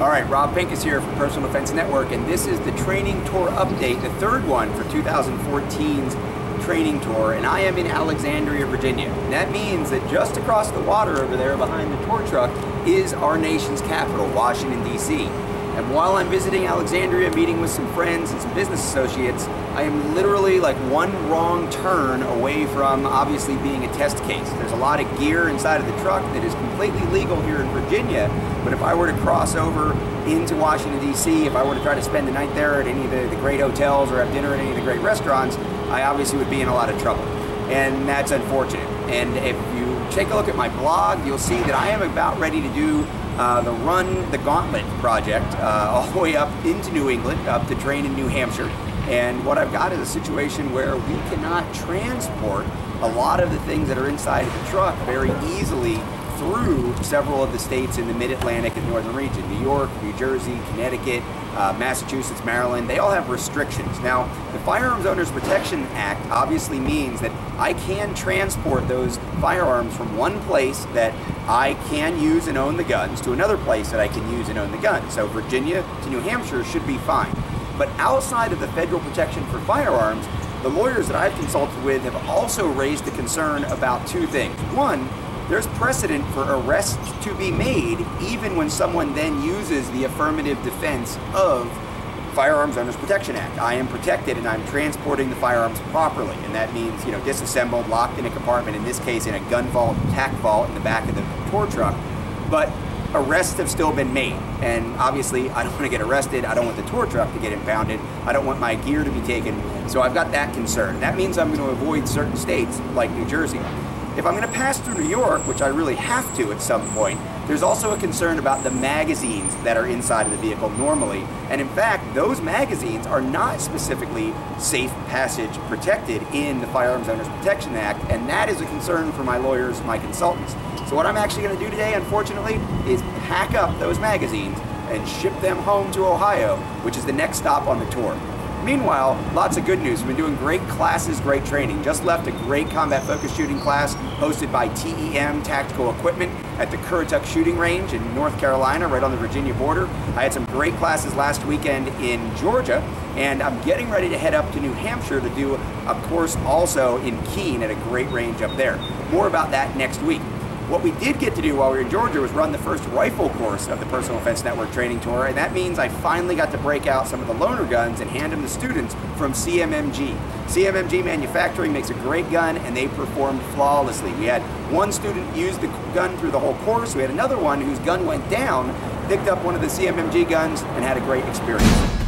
All right, Rob Pincus here from Personal Defense Network, and this is the training tour update, the third one for 2014's training tour, and I am in Alexandria, Virginia. And that means that just across the water over there behind the tour truck is our nation's capital, Washington, D.C. And while I'm visiting Alexandria, meeting with some friends and some business associates, I am literally like one wrong turn away from obviously being a test case. There's a lot of gear inside of the truck that is completely legal here in Virginia, but if I were to cross over into Washington, D.C., if I were to try to spend the night there at any of the great hotels or have dinner at any of the great restaurants, I obviously would be in a lot of trouble. And that's unfortunate. And if you take a look at my blog, you'll see that I am about ready to do the Gauntlet project all the way up into New England, up to train in New Hampshire. And what I've got is a situation where we cannot transport a lot of the things that are inside of the truck very easily through several of the states in the mid-Atlantic and northern region. New York, New Jersey, Connecticut, Massachusetts, Maryland, they all have restrictions. Now, the Firearms Owners Protection Act obviously means that I can transport those firearms from one place that I can use and own the guns to another place that I can use and own the guns. So Virginia to New Hampshire should be fine. But outside of the federal protection for firearms, the lawyers that I've consulted with have also raised the concern about two things. One, there's precedent for arrests to be made even when someone then uses the affirmative defense of Firearms Owners Protection Act. I am protected and I'm transporting the firearms properly, and that means, disassembled, locked in a compartment, in this case in a gun vault, tack vault in the back of the tour truck. But arrests have still been made, and obviously I don't want to get arrested, I don't want the tour truck to get impounded, I don't want my gear to be taken, so I've got that concern. That means I'm going to avoid certain states like New Jersey. If I'm going to pass through New York, which I really have to at some point, there's also a concern about the magazines that are inside of the vehicle normally. And in fact, those magazines are not specifically safe passage protected in the Firearms Owners Protection Act, and that is a concern for my lawyers, my consultants. So what I'm actually going to do today, unfortunately, is pack up those magazines and ship them home to Ohio, which is the next stop on the tour. Meanwhile, lots of good news. We've been doing great classes, great training. Just left a great combat focus shooting class hosted by TEM Tactical Equipment at the Currituck Shooting Range in North Carolina, right on the Virginia border. I had some great classes last weekend in Georgia, and I'm getting ready to head up to New Hampshire to do a course also in Keene at a great range up there. More about that next week. What we did get to do while we were in Georgia was run the first rifle course of the Personal Defense Network training tour, and that means I finally got to break out some of the loaner guns and hand them to students from CMMG. CMMG Manufacturing makes a great gun, and they performed flawlessly. We had one student use the gun through the whole course. We had another one whose gun went down, picked up one of the CMMG guns, and had a great experience.